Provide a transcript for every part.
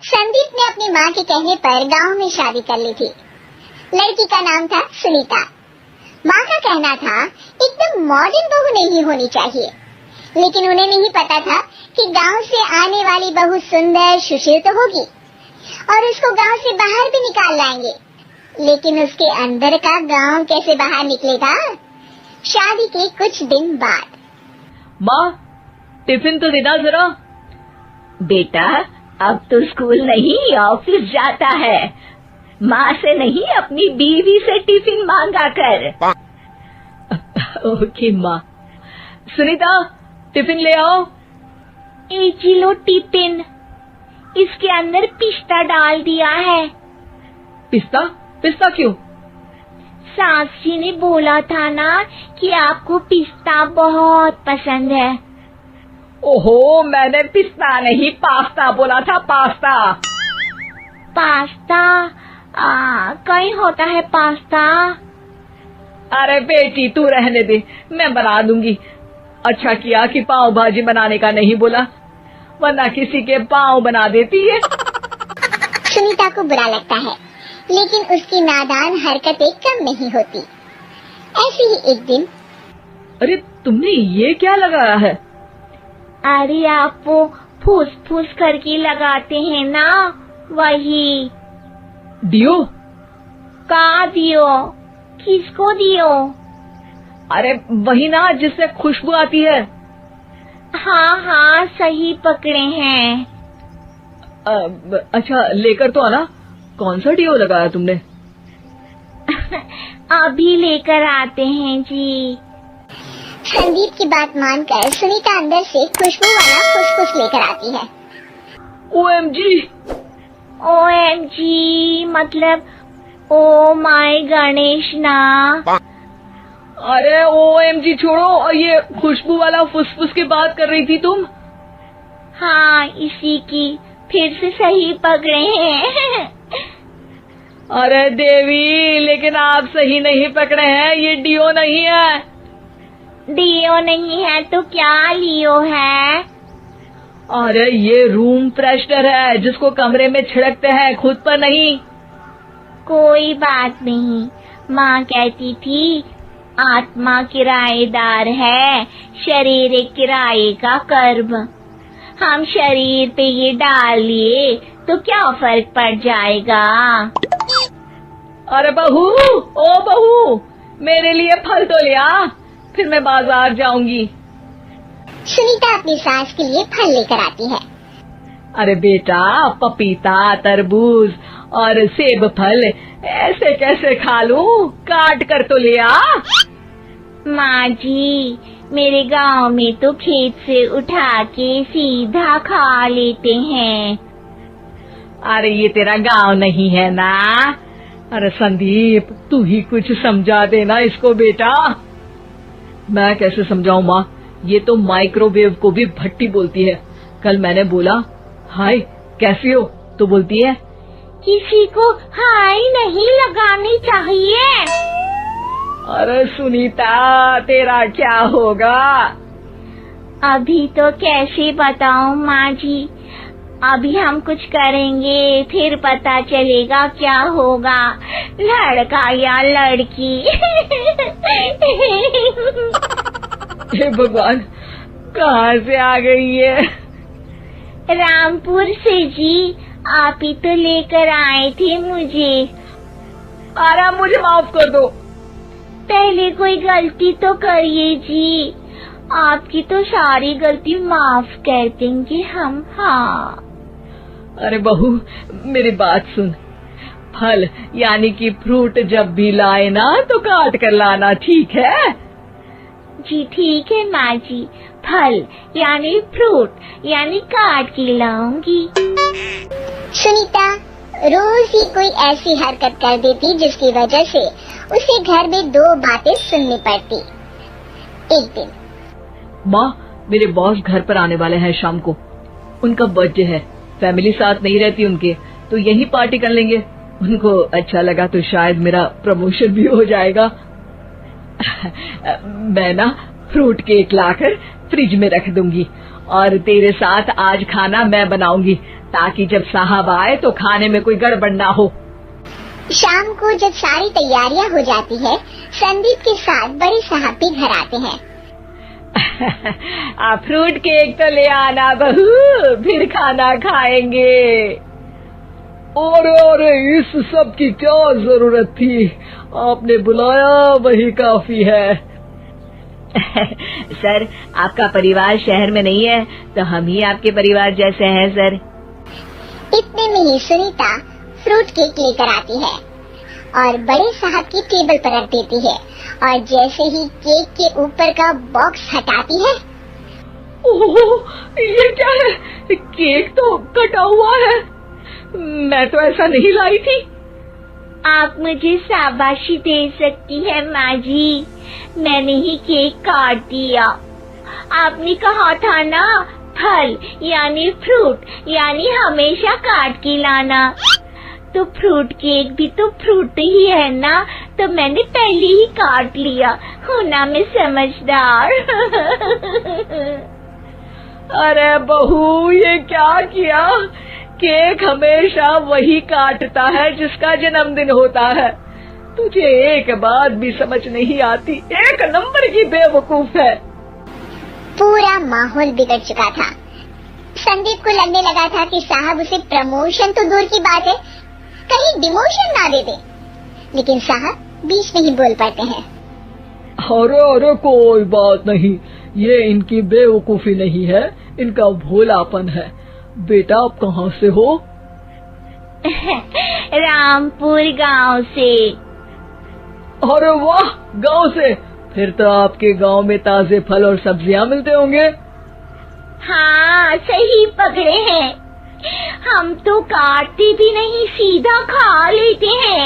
संदीप ने अपनी माँ के कहने पर गांव में शादी कर ली थी। लड़की का नाम था सुनीता। माँ का कहना था एकदम मॉडर्न बहू नहीं होनी चाहिए, लेकिन उन्हें नहीं पता था कि गांव से आने वाली बहू सुंदर सुशील तो होगी और उसको गांव से बाहर भी निकाल लाएंगे, लेकिन उसके अंदर का गांव कैसे बाहर निकलेगा? शादी के कुछ दिन बाद। माँ, टिफिन तो देना जरा। बेटा, अब तो स्कूल नहीं ऑफिस जाता है। माँ से नहीं, अपनी बीवी से टिफिन मांगा कर। ओके माँ। सुनीता, टिफिन ले आओ। एक किलो टिफिन, इसके अंदर पिस्ता डाल दिया है। पिस्ता? पिस्ता क्यों? सास जी ने बोला था ना कि आपको पिस्ता बहुत पसंद है। ओहो, मैंने पिस्ता नहीं पास्ता बोला था, पास्ता। पास्ता? कहीं होता है पास्ता? अरे बेटी, तू रहने दे, मैं बना दूंगी। अच्छा किया कि पाव भाजी बनाने का नहीं बोला, वरना किसी के पाव बना देती है। सुनीता को बुरा लगता है, लेकिन उसकी नादान हरकतें कम नहीं होती। ऐसे ही एक दिन। अरे तुमने ये क्या लगाया है? अरे आप वो फूस फूस करके लगाते हैं ना, वही। डियो? का दियो? किसको दियो? अरे वही ना, जिससे खुशबू आती है। हाँ हाँ, सही पकड़े हैं। अच्छा, लेकर तो आना। कौन सा डियो लगाया तुमने? अभी लेकर आते हैं जी। संदीप की बात मानकर सुनीता अंदर से खुशबू वाला फुसफुस लेकर आती है। OMG! OMG मतलब ओ माय गणेश ना। अरे OMG छोड़ो, और ये खुशबू वाला फुसफुस की बात कर रही थी तुम? हाँ, इसी की। फिर से सही पकड़े हैं। अरे देवी, लेकिन आप सही नहीं पकड़े हैं, ये डियो नहीं है। डियो नहीं है तो क्या लियो है? अरे ये रूम फ्रेशनर है, जिसको कमरे में छिड़कते हैं, खुद पर नहीं। कोई बात नहीं, माँ कहती थी आत्मा किराएदार है, शरीर एक किराए का कर्म। हम शरीर पे ये डाल लिए तो क्या फर्क पड़ जाएगा? अरे बहू, ओ बहू, मेरे लिए फल तो ले आ, फिर मैं बाजार जाऊंगी। सुनीता अपनी सास के लिए फल लेकर आती है। अरे बेटा, पपीता, तरबूज और सेब फल ऐसे कैसे खा लूं? काट कर तो ले आ। माँ जी, मेरे गांव में तो खेत से उठा के सीधा खा लेते हैं। अरे ये तेरा गांव नहीं है ना। अरे संदीप, तू ही कुछ समझा देना इसको बेटा। मैं कैसे समझाऊं माँ, ये तो माइक्रोवेव को भी भट्टी बोलती है। कल मैंने बोला हाय कैसी हो, तो बोलती है किसी को हाय नहीं लगानी चाहिए। अरे सुनीता, तेरा क्या होगा? अभी तो कैसे बताऊं माँ जी, अभी हम कुछ करेंगे फिर पता चलेगा क्या होगा, लड़का या लड़की। हे भगवान, कहाँ से आ गई है? रामपुर से जी, आप ही तो लेकर आए थे मुझे। अरे मुझे माफ कर दो। पहले कोई गलती तो करिए जी, आपकी तो सारी गलती माफ कर देंगे हम। हाँ। अरे बहू, मेरी बात सुन। फल यानी कि फ्रूट जब भी लाए ना तो काट कर लाना, ठीक है? जी ठीक है माँ जी, फल यानी फ्रूट यानी काट के लाऊंगी। सुनीता रोज ही कोई ऐसी हरकत कर देती जिसकी वजह से उसे घर में दो बातें सुननी पड़ती। एक दिन। माँ, मेरे बॉस घर पर आने वाले हैं शाम को। उनका बर्थडे है, फैमिली साथ नहीं रहती उनके, तो यही पार्टी कर लेंगे। उनको अच्छा लगा तो शायद मेरा प्रमोशन भी हो जाएगा। मैं ना फ्रूट केक लाकर फ्रिज में रख दूंगी और तेरे साथ आज खाना मैं बनाऊंगी, ताकि जब साहब आए तो खाने में कोई गड़बड़ ना हो। शाम को जब सारी तैयारियां हो जाती है, संदीप के साथ बड़े साहब भी घर आते हैं। आप फ्रूट केक तो ले आना बहू, फिर खाना खाएंगे। अरे इस सब की क्या जरूरत थी, आपने बुलाया वही काफी है। सर, आपका परिवार शहर में नहीं है तो हम ही आपके परिवार जैसे हैं सर। इतने में ही सुनीता फ्रूट केक लेकर आती है और बड़े साहब की टेबल पर रख देती है, और जैसे ही केक के ऊपर का बॉक्स हटाती है, ओह, ये क्या है? केक तो कटा हुआ है। मैं तो ऐसा नहीं लाई थी। आप मुझे शाबाशी दे सकती है माँ जी, मैंने ही केक काट दिया। आपने कहा था ना, फल यानी फ्रूट यानी हमेशा काट के लाना, तो फ्रूट केक भी तो फ्रूट ही है ना, तो मैंने पहले ही काट लिया। होना मैं समझदार। अरे बहू, ये क्या किया? केक हमेशा वही काटता है जिसका जन्मदिन होता है। तुझे एक बात भी समझ नहीं आती, एक नंबर की बेवकूफ है। पूरा माहौल बिगड़ चुका था। संदीप को लगने लगा था कि साहब उसे प्रमोशन तो दूर की बात है, कहीं डिमोशन ना दे दे, लेकिन साहब बीच में ही बोल पड़ते हैं। अरे कोई बात नहीं, ये इनकी बेवकूफी नहीं है, इनका भोलापन है। बेटा आप कहाँ से हो? रामपुर गांव से। अरे वाह, गांव से? फिर तो आपके गांव में ताजे फल और सब्जियां मिलते होंगे। हाँ, सही पकड़े हैं। हम तो काटते भी नहीं, सीधा खा लेते हैं।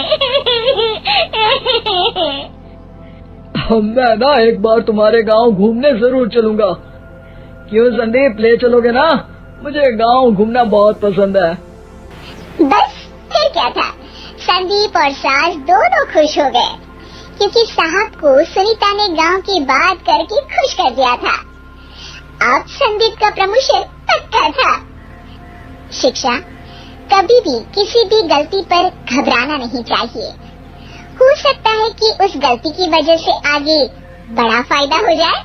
मैं ना एक बार तुम्हारे गांव घूमने जरूर चलूंगा। क्यों संदीप, ले चलोगे ना? मुझे गांव घूमना बहुत पसंद है। बस फिर क्या था, संदीप और सास दोनों खुश हो गए, क्योंकि साहब को सुनीता ने गांव की बात करके खुश कर दिया था। अब संदीप का प्रमोशन पक्का था। शिक्षा, कभी भी किसी भी गलती पर घबराना नहीं चाहिए। हो सकता है कि उस गलती की वजह से आगे बड़ा फायदा हो जाए।